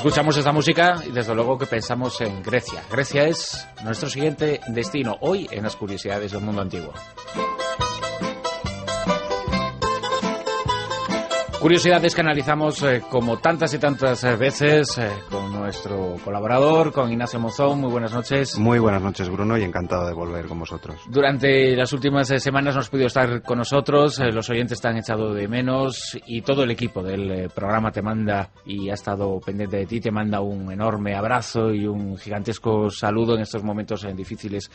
Escuchamos esta música y desde luego que pensamos en Grecia. Grecia es nuestro siguiente destino hoy en las curiosidades del mundo antiguo. Curiosidades que analizamos como tantas y tantas veces con nuestro colaborador, con Ignacio Monzón. Muy buenas noches. Muy buenas noches, Bruno, y encantado de volver con vosotros. Durante las últimas semanas no has podido estar con nosotros, los oyentes te han echado de menos y todo el equipo del programa te manda, y ha estado pendiente de ti, te manda un enorme abrazo y un gigantesco saludo en estos momentos difíciles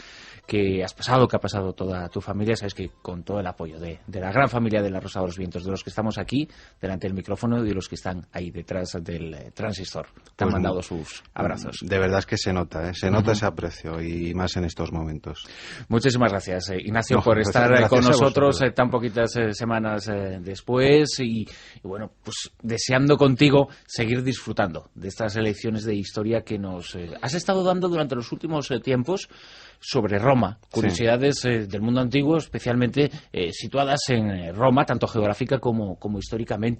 que has pasado, que ha pasado toda tu familia. Sabes que con todo el apoyo de la gran familia de la Rosa de los Vientos, de los que estamos aquí delante del micrófono y de los que están ahí detrás del transistor, te han mandado sus abrazos. De verdad es que se nota, se nota ese aprecio, y más en estos momentos. Muchísimas gracias, Ignacio, por estar con nosotros tan poquitas semanas después y bueno, pues deseando contigo seguir disfrutando de estas lecciones de historia que nos has estado dando durante los últimos tiempos sobre Roma, curiosidades del mundo antiguo, especialmente situadas en Roma, tanto geográfica como históricamente.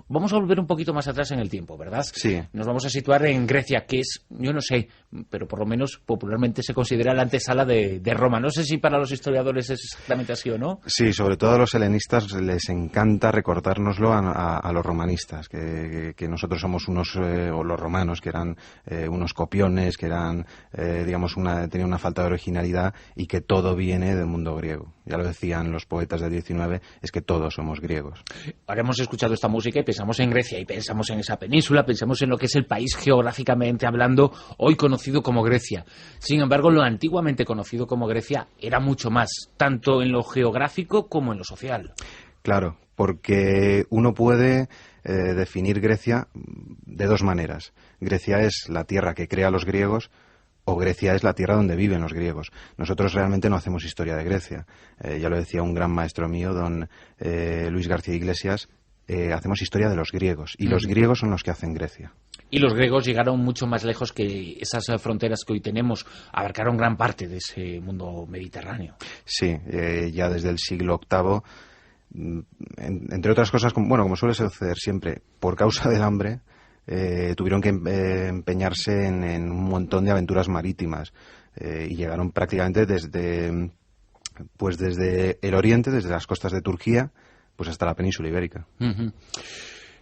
Vamos a volver un poquito más atrás en el tiempo, ¿verdad? Sí. Nos vamos a situar en Grecia, que es, yo no sé, pero por lo menos popularmente se considera la antesala de Roma. No sé si para los historiadores es exactamente así o no. Sí, sobre todo a los helenistas les encanta recordárnoslo a los romanistas, que nosotros somos unos, o los romanos, que eran unos copiones, que eran, tenían una falta de originalidad, y que todo viene del mundo griego. Ya lo decían los poetas del 19, es que todos somos griegos. Ahora hemos escuchado esta música y pensamos en Grecia, y pensamos en esa península, pensamos en lo que es el país geográficamente hablando, hoy conocido como Grecia. Sin embargo, lo antiguamente conocido como Grecia era mucho más, tanto en lo geográfico como en lo social. Claro, porque uno puede definir Grecia de dos maneras. Grecia es la tierra que crea a los griegos, o Grecia es la tierra donde viven los griegos. Nosotros realmente no hacemos historia de Grecia. Ya lo decía un gran maestro mío, don Luis García Iglesias, hacemos historia de los griegos, y los griegos son los que hacen Grecia. Y los griegos llegaron mucho más lejos que esas fronteras que hoy tenemos, abarcaron gran parte de ese mundo mediterráneo. Sí, ya desde el siglo VIII, entre otras cosas, como suele suceder siempre, por causa del hambre, tuvieron que empeñarse en un montón de aventuras marítimas, y llegaron prácticamente desde el oriente, desde las costas de Turquía, pues hasta la península ibérica.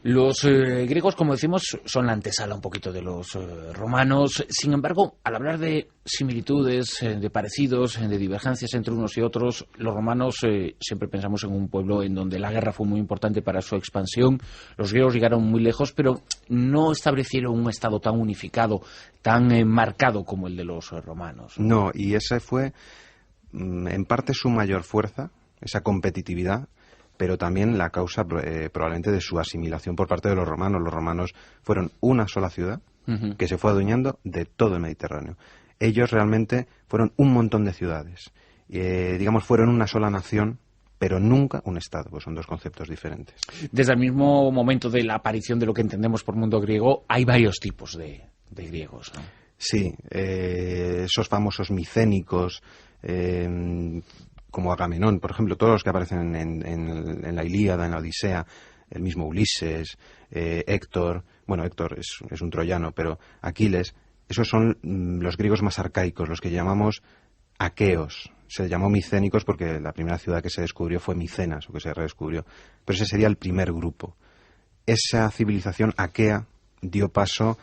Los griegos, como decimos, son la antesala un poquito de los romanos. Sin embargo, al hablar de similitudes, de parecidos, de divergencias entre unos y otros, los romanos siempre pensamos en un pueblo en donde la guerra fue muy importante para su expansión. Los griegos llegaron muy lejos, pero no establecieron un estado tan unificado, tan marcado como el de los romanos. No, y esa fue en parte su mayor fuerza, esa competitividad, pero también la causa probablemente de su asimilación por parte de los romanos. Los romanos fueron una sola ciudad que se fue adueñando de todo el Mediterráneo. Ellos realmente fueron un montón de ciudades. Fueron una sola nación, pero nunca un Estado, pues son dos conceptos diferentes. Desde el mismo momento de la aparición de lo que entendemos por mundo griego, hay varios tipos de griegos, ¿no? Sí, esos famosos micénicos, como Agamenón, por ejemplo, todos los que aparecen en la Ilíada, en la Odisea, el mismo Ulises, Héctor es un troyano, pero Aquiles, esos son los griegos más arcaicos, los que llamamos aqueos. Se llamó micénicos porque la primera ciudad que se descubrió fue Micenas, o que se redescubrió, pero ese sería el primer grupo. Esa civilización aquea dio paso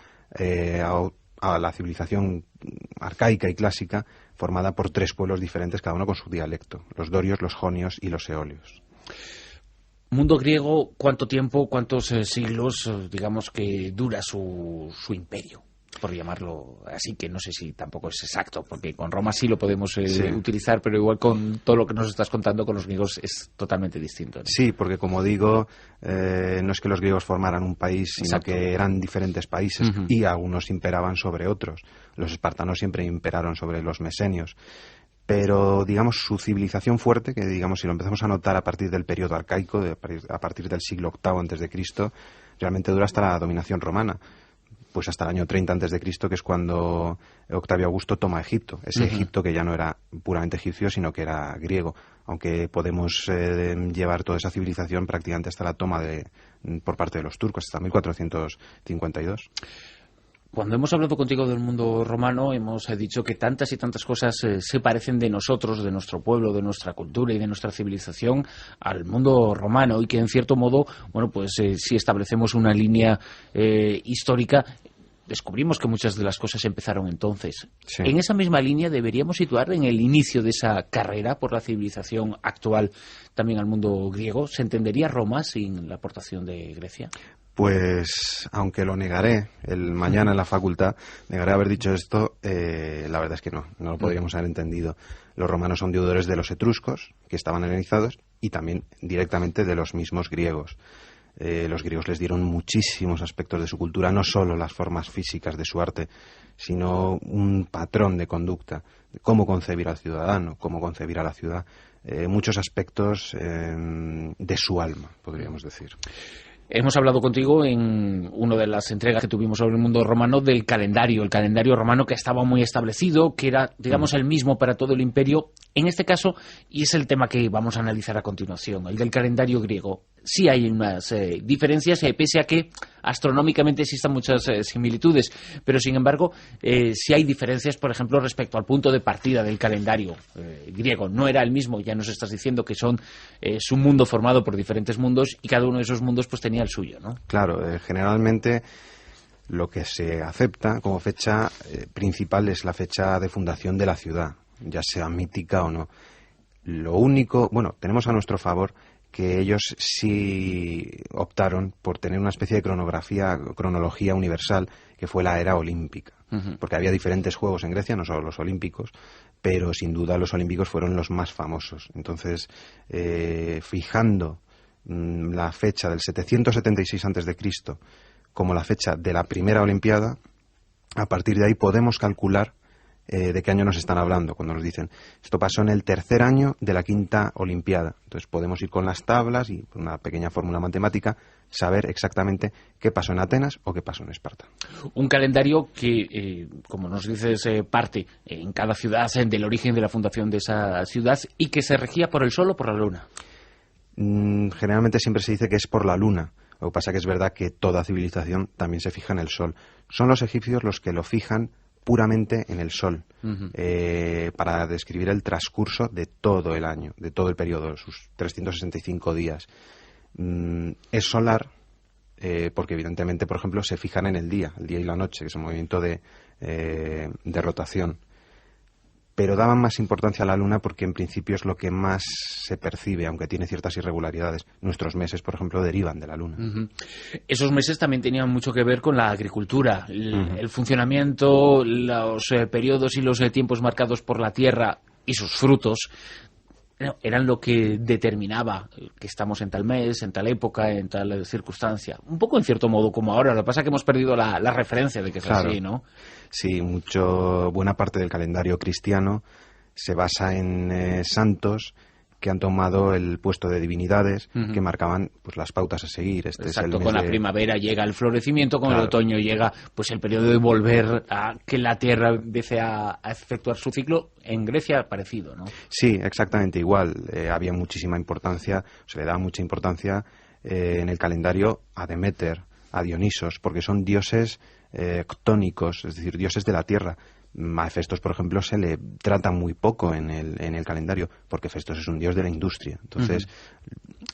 a la civilización arcaica y clásica, formada por tres pueblos diferentes, cada uno con su dialecto: los dorios, los jonios y los eolios. Mundo griego, ¿cuánto tiempo, cuántos siglos, digamos, que dura su imperio? Por llamarlo así, que no sé si tampoco es exacto, porque con Roma sí lo podemos utilizar, pero igual con todo lo que nos estás contando con los griegos es totalmente distinto, ¿no? Sí, porque como digo, no es que los griegos formaran un país, sino que eran diferentes países, y algunos imperaban sobre otros. Los espartanos siempre imperaron sobre los mesenios. Pero, digamos, su civilización fuerte, que digamos, si lo empezamos a notar a partir del periodo arcaico, a partir del siglo VIII a.C., realmente dura hasta la dominación romana. Pues hasta el año 30 a.C., que es cuando Octavio Augusto toma Egipto. Ese Egipto que ya no era puramente egipcio, sino que era griego. Aunque podemos llevar toda esa civilización prácticamente hasta la toma por parte de los turcos, hasta 1452. Cuando hemos hablado contigo del mundo romano, hemos dicho que tantas y tantas cosas se parecen de nosotros, de nuestro pueblo, de nuestra cultura y de nuestra civilización al mundo romano, y que en cierto modo, bueno, pues si establecemos una línea histórica, descubrimos que muchas de las cosas empezaron entonces. Sí. En esa misma línea deberíamos situar en el inicio de esa carrera por la civilización actual también al mundo griego. ¿Se entendería Roma sin la aportación de Grecia? Pues, aunque lo negaré, mañana en la facultad, negaré haber dicho esto, la verdad es que no lo podríamos haber entendido. Los romanos son deudores de los etruscos, que estaban helenizados, y también directamente de los mismos griegos. Los griegos les dieron muchísimos aspectos de su cultura, no solo las formas físicas de su arte, sino un patrón de conducta, de cómo concebir al ciudadano, cómo concebir a la ciudad, muchos aspectos de su alma, podríamos decir. Hemos hablado contigo en una de las entregas que tuvimos sobre el mundo romano del calendario, el calendario romano que estaba muy establecido, que era, digamos, el mismo para todo el imperio. En este caso, y es el tema que vamos a analizar a continuación, el del calendario griego, sí hay unas diferencias, pese a que astronómicamente existan muchas similitudes, pero sin embargo, sí hay diferencias, por ejemplo, respecto al punto de partida del calendario griego. No era el mismo, ya nos estás diciendo que es un mundo formado por diferentes mundos y cada uno de esos mundos pues tenía el suyo, ¿no? Claro, generalmente lo que se acepta como fecha principal es la fecha de fundación de la ciudad, ya sea mítica o no. Lo único, bueno, tenemos a nuestro favor que ellos sí optaron por tener una especie de cronología universal, que fue la era olímpica. Porque había diferentes juegos en Grecia, no solo los olímpicos, pero sin duda los olímpicos fueron los más famosos. Entonces, fijando la fecha del 776 a.C. como la fecha de la primera Olimpiada, a partir de ahí podemos calcular de qué año nos están hablando cuando nos dicen esto pasó en el tercer año de la quinta Olimpiada. Entonces podemos ir con las tablas y por una pequeña fórmula matemática saber exactamente qué pasó en Atenas o qué pasó en Esparta. Un calendario que, como nos dices, parte en cada ciudad del origen de la fundación de esa ciudad y que se regía por el sol o por la luna. Generalmente siempre se dice que es por la luna. Lo que pasa que es verdad que toda civilización también se fija en el sol. Son los egipcios los que lo fijan puramente en el sol, para describir el transcurso de todo el año, de todo el periodo, sus 365 días. Es solar porque evidentemente, por ejemplo, se fijan en el día y la noche, que es un movimiento de rotación. Pero daban más importancia a la luna porque en principio es lo que más se percibe, aunque tiene ciertas irregularidades. Nuestros meses, por ejemplo, derivan de la luna. Esos meses también tenían mucho que ver con la agricultura, el funcionamiento, los periodos y los tiempos marcados por la tierra y sus frutos. Eran lo que determinaba que estamos en tal mes, en tal época, en tal circunstancia. Un poco en cierto modo como ahora. Lo que pasa es que hemos perdido la referencia de que es así, ¿no? Sí, buena parte del calendario cristiano se basa en santos que han tomado el puesto de divinidades que marcaban pues las pautas a seguir. Exacto, con la primavera llega el florecimiento, con el otoño llega pues el periodo de volver a que la tierra empiece a efectuar su ciclo. En Grecia parecido, ¿no? Sí, exactamente igual. Había muchísima importancia, se le daba mucha importancia en el calendario a Deméter, a Dionisos, porque son dioses ctónicos, es decir, dioses de la tierra. A Hefestos, por ejemplo, se le trata muy poco en el calendario, porque Hefestos es un dios de la industria. Entonces,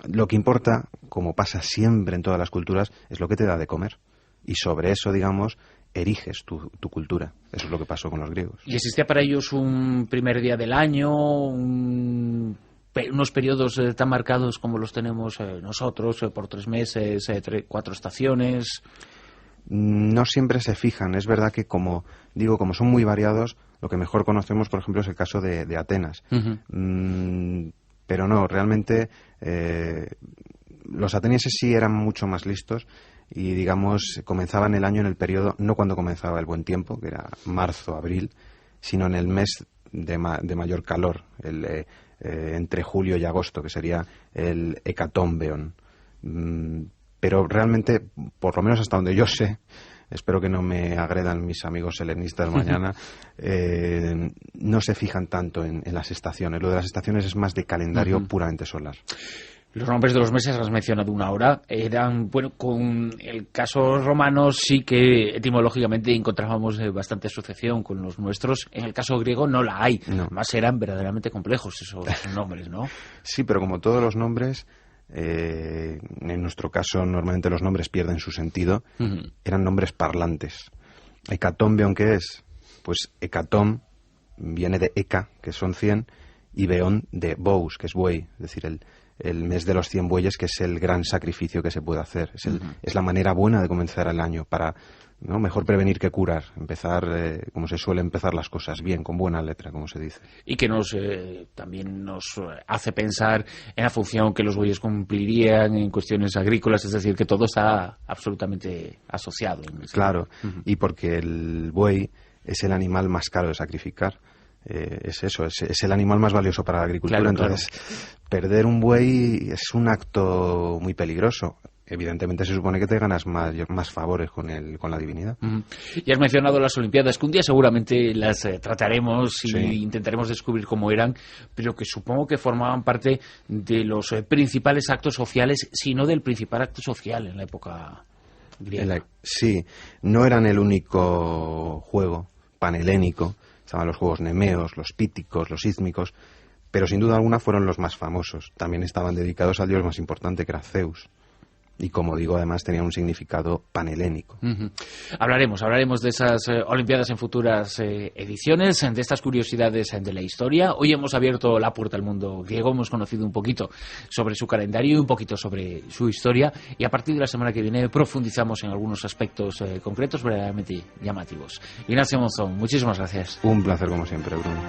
lo que importa, como pasa siempre en todas las culturas, es lo que te da de comer. Y sobre eso, digamos, eriges tu cultura. Eso es lo que pasó con los griegos. ¿Y existía para ellos un primer día del año, unos periodos tan marcados como los tenemos nosotros, por 3 meses, 4 estaciones? No siempre se fijan. Es verdad que, como son muy variados, lo que mejor conocemos, por ejemplo, es el caso de Atenas. Pero no, realmente los atenienses sí eran mucho más listos y, digamos, comenzaban el año en el periodo, no cuando comenzaba el buen tiempo, que era marzo, abril, sino en el mes de mayor calor, entre julio y agosto, que sería el hecatombeon. Pero realmente, por lo menos hasta donde yo sé, espero que no me agredan mis amigos helenistas mañana, no se fijan tanto en las estaciones. Lo de las estaciones es más de calendario puramente solar. Los nombres de los meses has mencionado una hora. Eran, bueno, con el caso romano sí que etimológicamente encontrábamos bastante asociación con los nuestros. En el caso griego no la hay. No. Más eran verdaderamente complejos esos nombres, ¿no? Sí, pero como todos los nombres, en nuestro caso normalmente los nombres pierden su sentido. Eran nombres parlantes. Hecatombeion, ¿qué es? Pues hecatom viene de Eka, que son 100, y Beón de Bous, que es buey, es decir, el mes de los 100 bueyes, que es el gran sacrificio que se puede hacer. Es la manera buena de comenzar el año, para, ¿no?, mejor prevenir que curar. Empezar como se suele empezar las cosas, bien, con buena letra, como se dice. Y que también nos hace pensar en la función que los bueyes cumplirían en cuestiones agrícolas, es decir, que todo está absolutamente asociado. Claro, y porque el buey es el animal más caro de sacrificar. Es eso, es el animal más valioso para la agricultura. Claro, entonces, perder un buey es un acto muy peligroso. Evidentemente se supone que te ganas más favores con la divinidad. Y has mencionado las Olimpiadas, que un día seguramente las trataremos y Sí. intentaremos descubrir cómo eran, pero que supongo que formaban parte de los principales actos sociales, si no del principal acto social en la época griega. Sí, no eran el único juego panhelénico. Estaban los juegos nemeos, los píticos, los ízmicos, pero sin duda alguna fueron los más famosos. También estaban dedicados al dios más importante, que era Zeus. Y como digo, además tenían un significado panhelénico. Hablaremos de esas Olimpiadas en futuras ediciones, de estas curiosidades de la historia. Hoy hemos abierto la puerta al mundo griego, hemos conocido un poquito sobre su calendario y un poquito sobre su historia, y a partir de la semana que viene profundizamos en algunos aspectos concretos verdaderamente llamativos. Ignacio Monzón, muchísimas gracias. Un placer como siempre, Bruno.